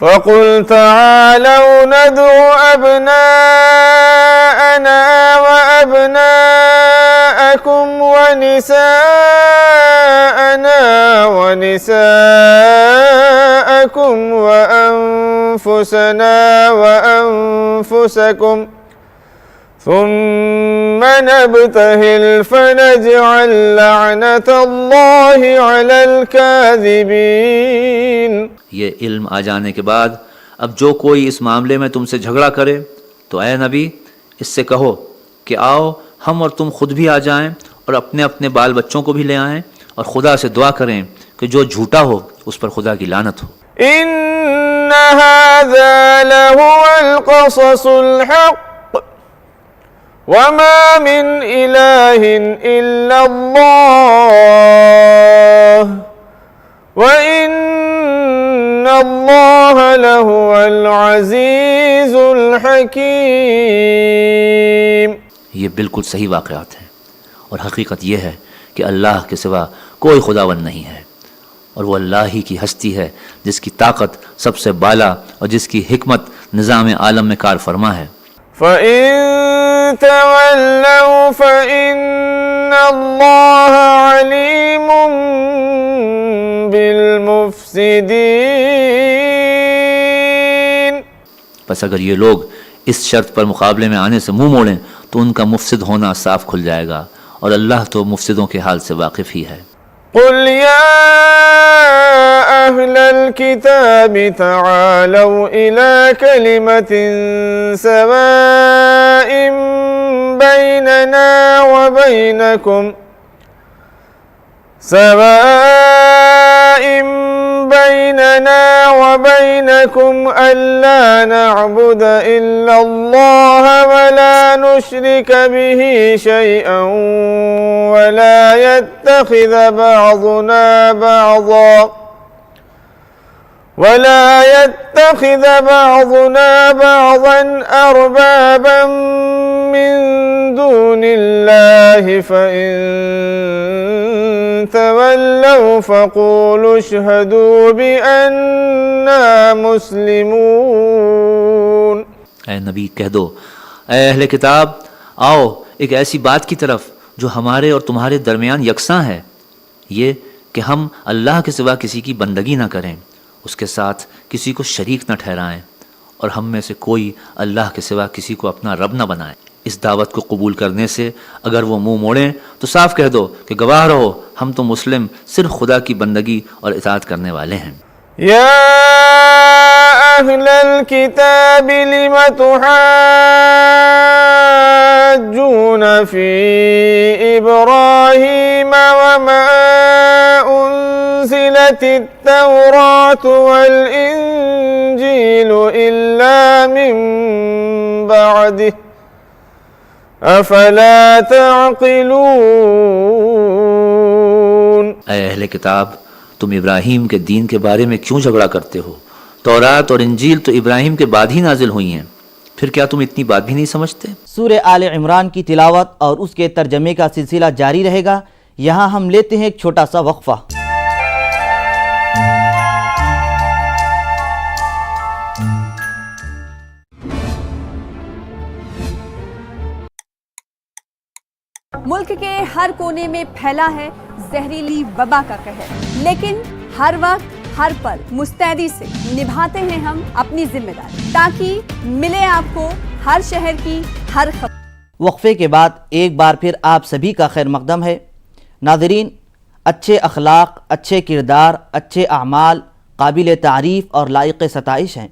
فقل تعالوا ندعو أبناءنا وأبناءكم ونساءنا ونساءكم أنفسنا وأنفسكم ثم نبتهل فنجعل لعنة الله على الكاذبين۔ یہ علم آ جانے کے بعد اب جو کوئی اس معاملے میں تم سے جھگڑا کرے تو اے نبی اس سے کہو کہ آؤ ہم اور تم خود بھی آ جائیں اور اپنے اپنے بال بچوں کو بھی لے آئیں اور خدا سے دعا کریں کہ جو جھوٹا ہو اس پر خدا کی لعنت ہو۔ إن هذا لهو القصص الحق وما من إله إلا الله وإن الله لهو العزيز الحكيم۔ یہ بالکل صحیح واقعات ہیں اور حقیقت یہ ہے کہ اللہ کے سوا کوئی خداوند نہیں ہے اور وہ اللہ ہی کی ہستی ہے جس کی طاقت سب سے بالا اور جس کی حکمت نظام عالم میں کار فرما ہے۔ فَإِن تَوَلَّوْا فَإِنَّ اللَّهَ عَلِيمٌ بِالْمُفْسِدِينَ۔ بس اگر یہ لوگ اس شرط پر مقابلے میں آنے سے منہ موڑیں تو ان کا مفسد ہونا صاف کھل جائے گا اور اللہ تو مفسدوں کے حال سے واقف ہی ہے۔ قل يا أهل الكتاب تعالوا إلى كلمة سواء بيننا وبينكم ألا نعبد إلا الله ولا نشرك به شيئا ولا يتخذ بعضنا بعضا أربابا من دون الله فإن تولوا فقولوا اشهدوا بأننا مسلمون۔ اے نبی کہہ دو اے اہل کتاب آؤ ایک ایسی بات کی طرف جو ہمارے اور تمہارے درمیان یکساں ہے، یہ کہ ہم اللہ کے سوا کسی کی بندگی نہ کریں، اس کے ساتھ کسی کو شریک نہ ٹھہرائیں اور ہم میں سے کوئی اللہ کے سوا کسی کو اپنا رب نہ بنائے۔ اس دعوت کو قبول کرنے سے اگر وہ منہ موڑیں تو صاف کہہ دو کہ گواہ رہو ہم تو مسلم صرف خدا کی بندگی اور اطاعت کرنے والے ہیں۔ يا أهل الكتاب لم تحاجون في إبراهيم وما أنزلت التوراة والإنجيل إلا من بعده أفلا تعقلون۔ اے اہل کتاب تم ابراہیم کے دین کے بارے میں کیوں جھگڑا کرتے ہو؟ تورات اور انجیل تو ابراہیم کے بعد ہی نازل ہوئی ہیں، پھر کیا تم اتنی بات بھی نہیں سمجھتے؟ سورہ آل عمران کی تلاوت اور اس کے ترجمے کا سلسلہ جاری رہے گا۔ یہاں ہم لیتے ہیں ایک چھوٹا سا وقفہ۔ ملک کے ہر کونے میں پھیلا ہے زہریلی وبا کا قہر، لیکن ہر وقت ہر پل مستعدی سے نبھاتے ہیں ہم اپنی ذمہ داری تاکہ ملے آپ کو ہر شہر کی ہر خبر۔ وقفے کے بعد ایک بار پھر آپ سبھی کا خیر مقدم ہے۔ ناظرین، اچھے اخلاق، اچھے کردار، اچھے اعمال قابل تعریف اور لائق ستائش ہیں۔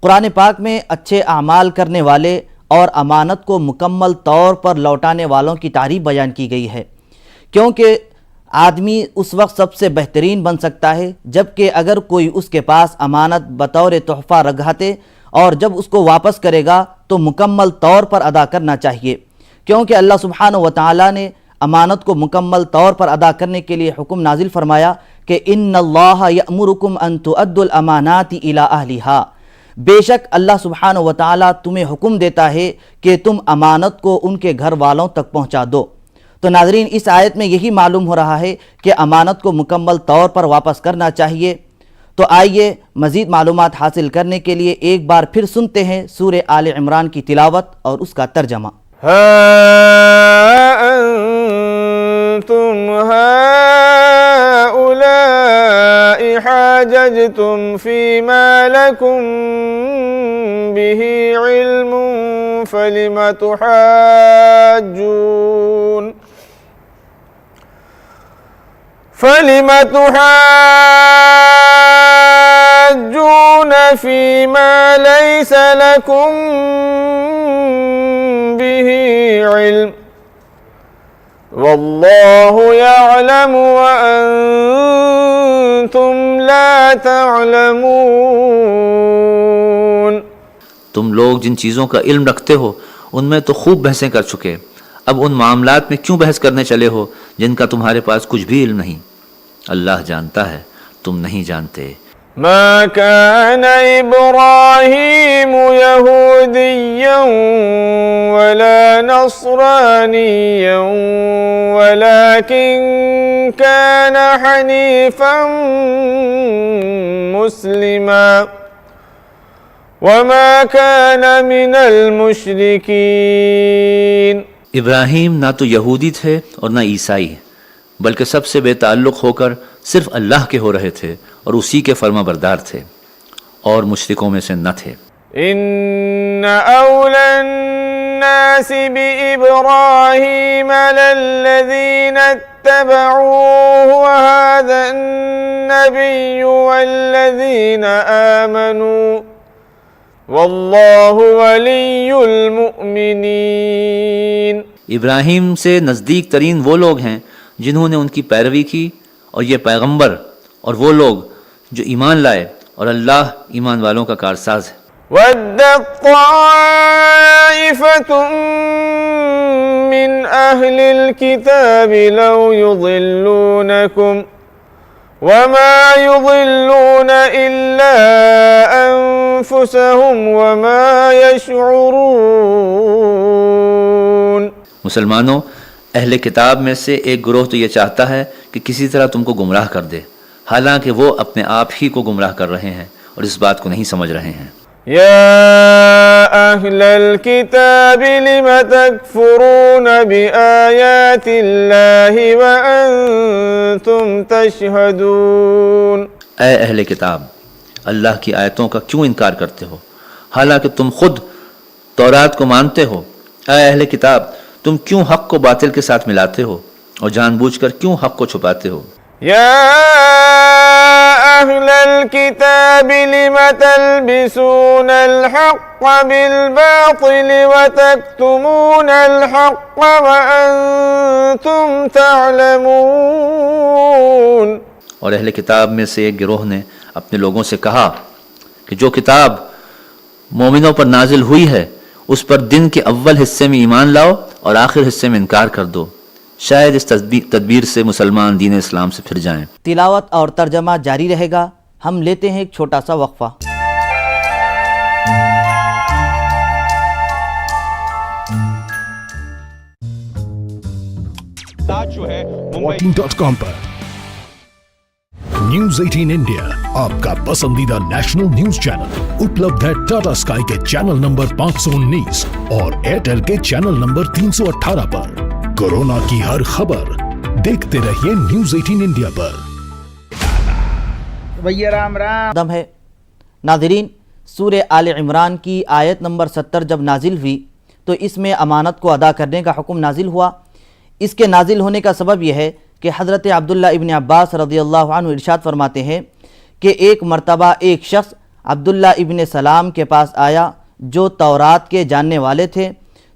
قرآن پاک میں اچھے اعمال کرنے والے اور امانت کو مکمل طور پر لوٹانے والوں کی تعریف بیان کی گئی ہے، کیونکہ آدمی اس وقت سب سے بہترین بن سکتا ہے جبکہ اگر کوئی اس کے پاس امانت بطور تحفہ رکھاتے اور جب اس کو واپس کرے گا تو مکمل طور پر ادا کرنا چاہیے، کیونکہ اللہ سبحانہ و تعالیٰ نے امانت کو مکمل طور پر ادا کرنے کے لیے حکم نازل فرمایا کہ ان اللہ یأمرکم ان تؤدوا الامانات الی اہلہا، بے شک اللہ سبحانہ و تعالیٰ تمہیں حکم دیتا ہے کہ تم امانت کو ان کے گھر والوں تک پہنچا دو۔ تو ناظرین، اس آیت میں یہی معلوم ہو رہا ہے کہ امانت کو مکمل طور پر واپس کرنا چاہیے۔ تو آئیے مزید معلومات حاصل کرنے کے لیے ایک بار پھر سنتے ہیں سورہ آل عمران کی تلاوت اور اس کا ترجمہ۔ ها أنتم هؤلاء هؤلاء حاججتم فيما لكم به علم فلم تحاجون فيما ليس لكم به علم والله يعلم وأنتم لا تعلمون. تم لوگ جن چیزوں کا علم رکھتے ہو ان میں تو خوب بحثیں کر چکے، اب ان معاملات میں کیوں بحث کرنے چلے ہو جن کا تمہارے پاس کچھ بھی علم نہیں؟ اللہ جانتا ہے، تم نہیں جانتے. ما كان إبراهيم يهوديا ولا نصرانيا ولكن كان حنيفا مسلما وما كان من المشركين. ابراہیم نہ تو یہودی تھے اور نہ عیسائی، بلکہ سب سے بے تعلق ہو کر صرف اللہ کے ہو رہے تھے اور اسی کے فرما بردار تھے اور مشرکوں میں سے نہ تھے. ان اولا الناس بإبراہیم للذین اتبعوه وهذا النبی والذین آمنوا واللہ ولی المؤمنین. ابراہیم سے نزدیک ترین وہ لوگ ہیں جنہوں نے ان کی پیروی کی، اور یہ پیغمبر اور وہ لوگ جو ایمان لائے، اور اللہ ایمان والوں کا کارساز ہے. وَدَّتْ طَائِفَةٌ مِّنْ أَهْلِ الْكِتَابِ لَوْ يُضِلُّونَكُمْ وَمَا يُضِلُّونَ إِلَّا أَنفُسَهُمْ وَمَا يَشْعُرُونَ. مسلمانوں، اہل کتاب میں سے ایک گروہ تو یہ چاہتا ہے کہ کسی طرح تم کو گمراہ کر دے، حالانکہ وہ اپنے آپ ہی کو گمراہ کر رہے ہیں اور اس بات کو نہیں سمجھ رہے ہیں. یا اہل الکتاب لم تکفرون بآیات اللہ وانتم تشہدون. اے اہل کتاب، اللہ کی آیتوں کا کیوں انکار کرتے ہو حالانکہ تم خود تورات کو مانتے ہو؟ اے اہل کتاب، تم کیوں حق کو باطل کے ساتھ ملاتے ہو اور جان بوجھ کر کیوں حق کو چھپاتے ہو؟ یا اہل الکتاب لم تلبسون الحق بالباطل وتکتمون الحق وانتم تعلمون. اور اہل کتاب میں سے ایک گروہ نے اپنے لوگوں سے کہا کہ جو کتاب مومنوں پر نازل ہوئی ہے اس پر دن کے اول حصے میں ایمان لاؤ اور آخر حصے میں انکار کر دو، شاید اس تدبیر سے مسلمان دین اسلام سے پھر جائیں. تلاوت اور ترجمہ جاری رہے گا. ہم لیتے ہیں ایک چھوٹا سا وقفہ. walking.com پر نیوز 18 انڈیا آپ کا پسندیدہ نیشنل نیوز چینل اپلبدھ ہے ٹاٹا اسکائی کے چینل نمبر 519 اور ایئرٹیل کے چینل نمبر 318 پر. کورونا کی ہر خبر دیکھتے رہیے نیوز 18 انڈیا پر. دم ہے ناظرین، سورہ آل عمران کی آیت نمبر 70 جب نازل ہوئی تو اس میں امانت کو ادا کرنے کا حکم نازل ہوا. اس کے نازل ہونے کا سبب یہ ہے کہ حضرت عبداللہ ابن عباس رضی اللہ عنہ ارشاد فرماتے ہیں کہ ایک مرتبہ ایک شخص عبداللہ ابن سلام کے پاس آیا جو تورات کے جاننے والے تھے،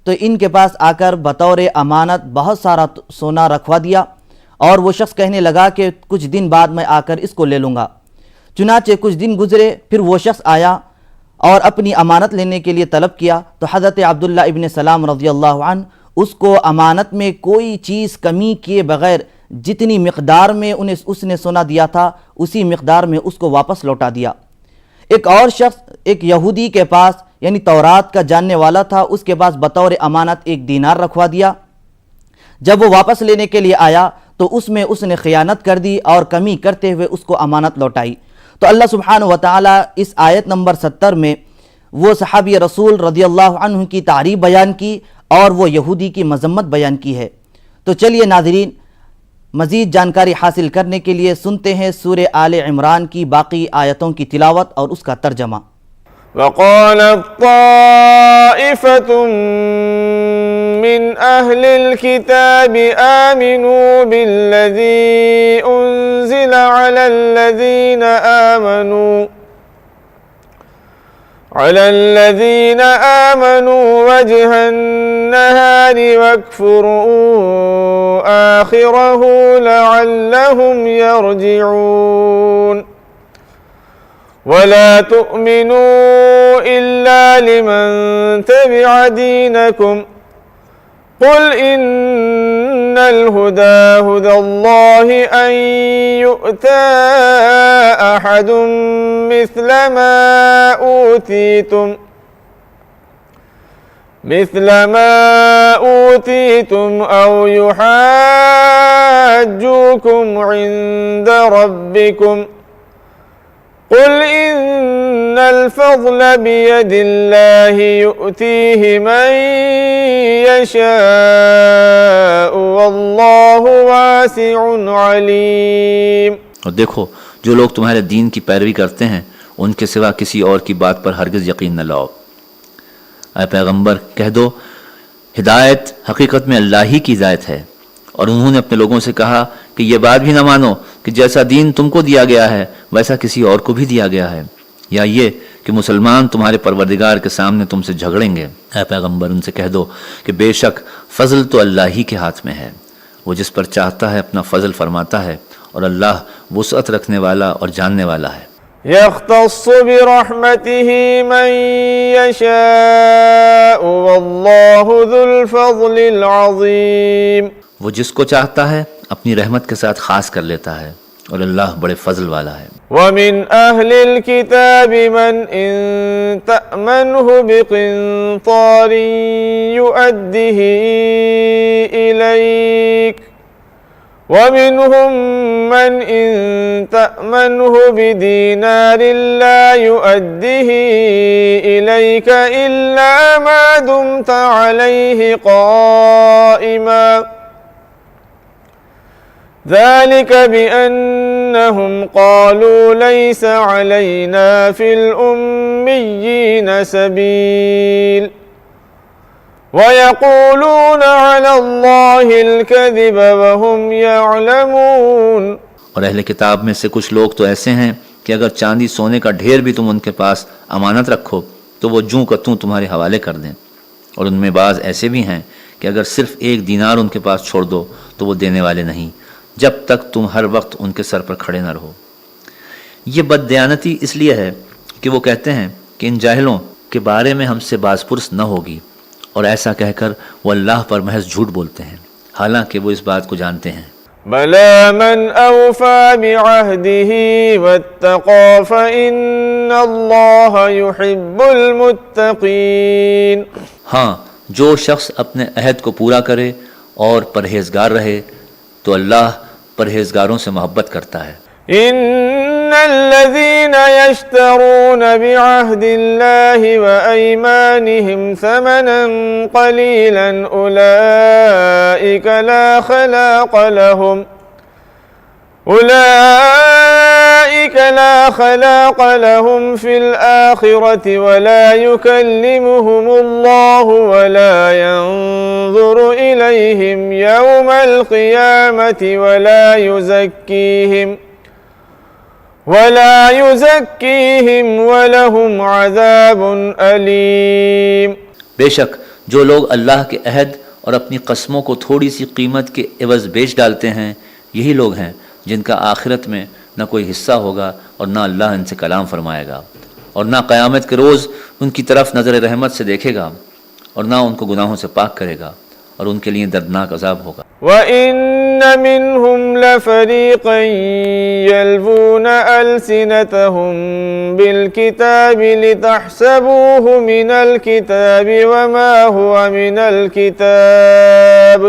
تو ان کے پاس آ کر بطور امانت بہت سارا سونا رکھوا دیا، اور وہ شخص کہنے لگا کہ کچھ دن بعد میں آ کر اس کو لے لوں گا. چنانچہ کچھ دن گزرے، پھر وہ شخص آیا اور اپنی امانت لینے کے لیے طلب کیا، تو حضرت عبداللہ ابن سلام رضی اللہ عنہ اس کو امانت میں کوئی چیز کمی کیے بغیر جتنی مقدار میں اس نے سونا دیا تھا اسی مقدار میں اس کو واپس لوٹا دیا. ایک اور شخص ایک یہودی کے پاس یعنی تورات کا جاننے والا تھا، اس کے پاس بطور امانت 1 دینار رکھوا دیا. جب وہ واپس لینے کے لیے آیا تو اس میں اس نے خیانت کر دی اور کمی کرتے ہوئے اس کو امانت لوٹائی. تو اللہ سبحانہ وتعالی اس آیت نمبر 70 میں وہ صحابی رسول رضی اللہ عنہ کی تعریف بیان کی اور وہ یہودی کی مذمت بیان کی ہے. تو چلیے ناظرین، مزید جانکاری حاصل کرنے کے لیے سنتے ہیں سورہ آل عمران کی باقی آیتوں کی تلاوت اور اس کا ترجمہ۔ وقالت طائفة من أهل الكتاب آمنوا بالذي أنزل على الذين آمنوا وجه النهار واكفروا آخره لعلهم يرجعون ولا تؤمنوا إلا لمن تبع دينكم قل إن الهدى هدى الله أن يؤتى أحد مثل ما أوتيتم أو يحاجوكم عند ربكم قل إن الفضل بيد الله يؤتيه من يشاء والله واسع عليم۔ اور دیکھو جو لوگ تمہارے دین کی پیروی کرتے ہیں ان کے سوا کسی اور کی بات پر ہرگز یقین نہ لاؤ۔ اے پیغمبر کہہ دو ہدایت حقیقت میں اللہ ہی کی ہدایت ہے، اور انہوں نے اپنے لوگوں سے کہا کہ یہ بات بھی نہ مانو کہ جیسا دین تم کو دیا گیا ہے ویسا کسی اور کو بھی دیا گیا ہے، یا یہ کہ مسلمان تمہارے پروردگار کے سامنے تم سے جھگڑیں گے۔ اے پیغمبر ان سے کہہ دو کہ بے شک فضل تو اللہ ہی کے ہاتھ میں ہے، وہ جس پر چاہتا ہے اپنا فضل فرماتا ہے، اور اللہ وسعت رکھنے والا اور جاننے والا ہے۔ يختص برحمته من يشاء والله ذو الفضل العظيم۔ وہ جس کو چاہتا ہے اپنی رحمت کے ساتھ خاص کر لیتا ہے، اور اللہ بڑے فضل والا ہے۔ ومن أهل الكتاب من إن تأمنه بقنطار يؤده إليك ومنهم من إن تأمنه بدينار لا يؤده إليك إلا ما دمت عليه قائما ذلك بأنهم قالوا ليس علينا في الأميين سبيل وَيَقُولُونَ عَلَى اللَّهِ الْكَذِبَ وَهُمْ يَعْلَمُونَ۔ اور اہل کتاب میں سے کچھ لوگ تو ایسے ہیں کہ اگر چاندی سونے کا ڈھیر بھی تم ان کے پاس امانت رکھو تو وہ جوں کا توں تمہارے حوالے کر دیں، اور ان میں بعض ایسے بھی ہیں کہ اگر صرف ایک دینار ان کے پاس چھوڑ دو تو وہ دینے والے نہیں، جب تک تم ہر وقت ان کے سر پر کھڑے نہ رہو۔ یہ بددیانتی اس لیے ہے کہ وہ کہتے ہیں کہ ان جاہلوں کے بارے میں ہم سے باز پرس نہ ہوگی، اور ایسا کہہ کر وہ اللہ پر محض جھوٹ بولتے ہیں، حالانکہ وہ اس بات کو جانتے ہیں۔ بَلَى مَنْ أَوْفَى بِعَهْدِهِ وَاتَّقَى فَإِنَّ اللَّهَ يُحِبُّ الْمُتَّقِينَ۔ ہاں، جو شخص اپنے عہد کو پورا کرے اور پرہیزگار رہے تو اللہ پرہیزگاروں سے محبت کرتا ہے۔ إن الذين يشترون بعهد الله وأيمانهم ثمنا قليلا أولئك لا خلاق لهم في الآخرة ولا يكلمهم الله ولا ينظر إليهم يوم القيامة ولا يزكيهم ولهم عذاب أليم۔ بے شک جو لوگ اللہ کے عہد اور اپنی قسموں کو تھوڑی سی قیمت کے عوض بیچ ڈالتے ہیں، یہی لوگ ہیں جن کا آخرت میں نہ کوئی حصہ ہوگا اور نہ اللہ ان سے کلام فرمائے گا، اور نہ قیامت کے روز ان کی طرف نظر رحمت سے دیکھے گا، اور نہ ان کو گناہوں سے پاک کرے گا، اور ان کے لیے دردناک عذاب ہوگا۔ وَإِنَّ مِنْهُمْ لَفَرِيقًا يَلْوُونَ أَلْسِنَتَهُم بِالْكِتَابِ لِتَحْسَبُوهُ مِنَ الْكِتَابِ وَمَا هُوَ مِنَ الْكِتَابِ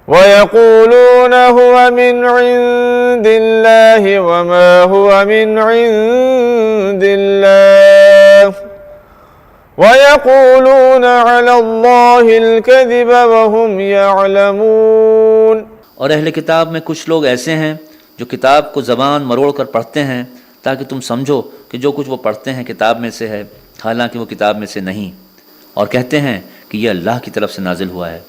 وَيَقُولُونَ هُوَ مِنْ عِنْدِ اللَّهِ وَمَا هُوَ مِنْ عِنْدِ اللَّهِ وَيَقُولُونَ عَلَى اللَّهِ الْكَذِبَ وَهُمْ يَعْلَمُونَ۔ اور اہل کتاب میں کچھ لوگ ایسے ہیں جو کتاب کو زبان مروڑ کر پڑھتے ہیں تاکہ تم سمجھو کہ جو کچھ وہ پڑھتے ہیں کتاب میں سے ہے، حالانکہ وہ کتاب میں سے نہیں، اور کہتے ہیں کہ یہ اللہ کی طرف سے نازل ہوا ہے،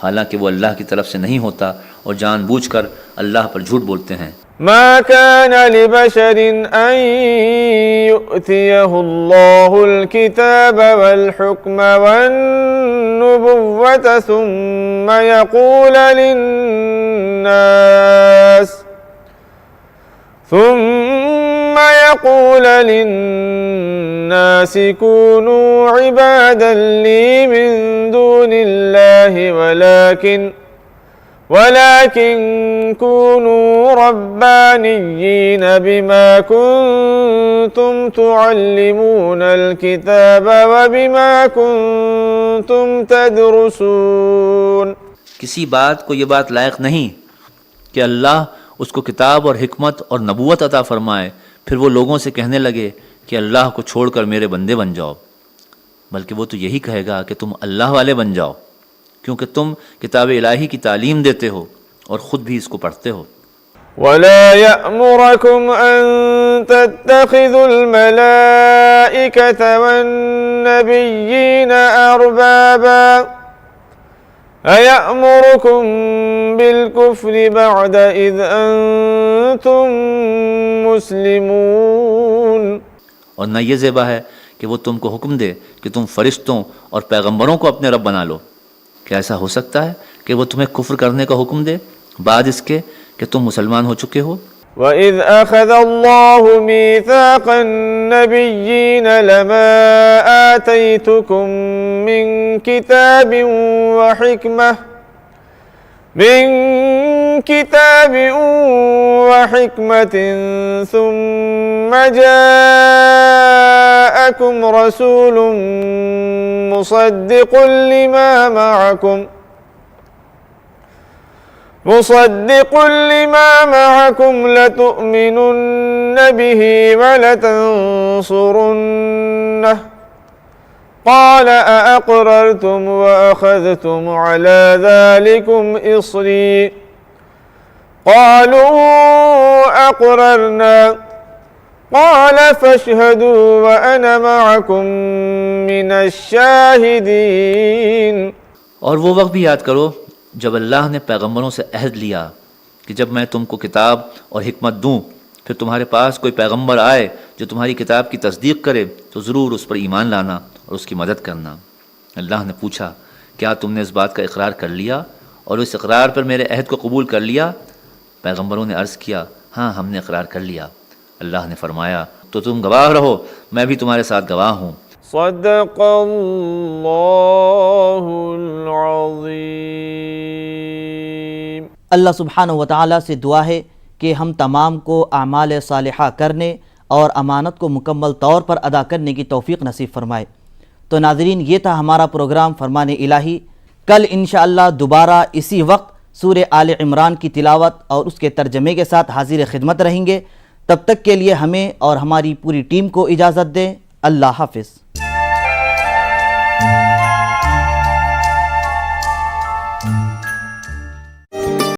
حالانکہ وہ اللہ کی طرف سے نہیں ہوتا، اور جان بوجھ کر اللہ پر جھوٹ بولتے ہیں۔ ما كان لبشر أن يؤتيه الله الكتاب والحكم والنبوة ثم يقول للناس كونوا عبادا لي من دون الله ولكن كونوا ربانيين بما كنتم تعلمون الكتاب وبما كنتم تدرسون۔ کسی بات کو یہ بات لائق نہیں کہ اللہ اس کو کتاب اور حکمت اور نبوت عطا فرمائے، پھر وہ لوگوں سے کہنے لگے کہ اللہ کو چھوڑ کر میرے بندے بن جاؤ، بلکہ وہ تو یہی کہے گا کہ تم اللہ والے بن جاؤ، کیونکہ تم کتاب الہی کی تعلیم دیتے ہو اور خود بھی اس کو پڑھتے ہو۔ ولا يأمركم أن تتخذوا الملائكة والنبيين أربابا أيأمركم بالكفر بعد إذ أنتم مسلمون۔ اور نہ یہ زیبا ہے کہ وہ تم کو حکم دے کہ تم فرشتوں اور پیغمبروں کو اپنے رب بنا لو، کیا ایسا ہو سکتا ہے کہ وہ تمہیں کفر کرنے کا حکم دے بعد اس کے کہ تم مسلمان ہو چکے ہو؟ وَإِذْ أَخَذَ اللَّهُ مِيثَاقَ النَّبِيِّينَ لَمَا آتَيْتُكُم مِّن كِتَابٍ وَحِكْمَةٍ ثُمَّ جَاءَكُمْ رَسُولٌ مُصَدِّقٌ لما معكم لتؤمنن به ولتنصرنه قال أأقررتم وأخذتم على ذلكم إصري قالوا أقررنا قال فاشهدوا وأنا معكم من الشاهدين۔ اور وہ وقت بھی یاد کرو جب اللہ نے پیغمبروں سے عہد لیا کہ جب میں تم کو کتاب اور حکمت دوں، پھر تمہارے پاس کوئی پیغمبر آئے جو تمہاری کتاب کی تصدیق کرے تو ضرور اس پر ایمان لانا اور اس کی مدد کرنا۔ اللہ نے پوچھا کیا تم نے اس بات کا اقرار کر لیا اور اس اقرار پر میرے عہد کو قبول کر لیا؟ پیغمبروں نے عرض کیا ہاں ہم نے اقرار کر لیا۔ اللہ نے فرمایا تو تم گواہ رہو، میں بھی تمہارے ساتھ گواہ ہوں۔ صدق اللہ العظیم۔ اللہ سبحانہ و تعالیٰ سے دعا ہے کہ ہم تمام کو اعمال صالحہ کرنے اور امانت کو مکمل طور پر ادا کرنے کی توفیق نصیب فرمائے۔ تو ناظرین، یہ تھا ہمارا پروگرام فرمان الہی۔ کل انشاءاللہ دوبارہ اسی وقت سورہ آل عمران کی تلاوت اور اس کے ترجمے کے ساتھ حاضر خدمت رہیں گے۔ تب تک کے لیے ہمیں اور ہماری پوری ٹیم کو اجازت دیں۔ اللہ حافظ۔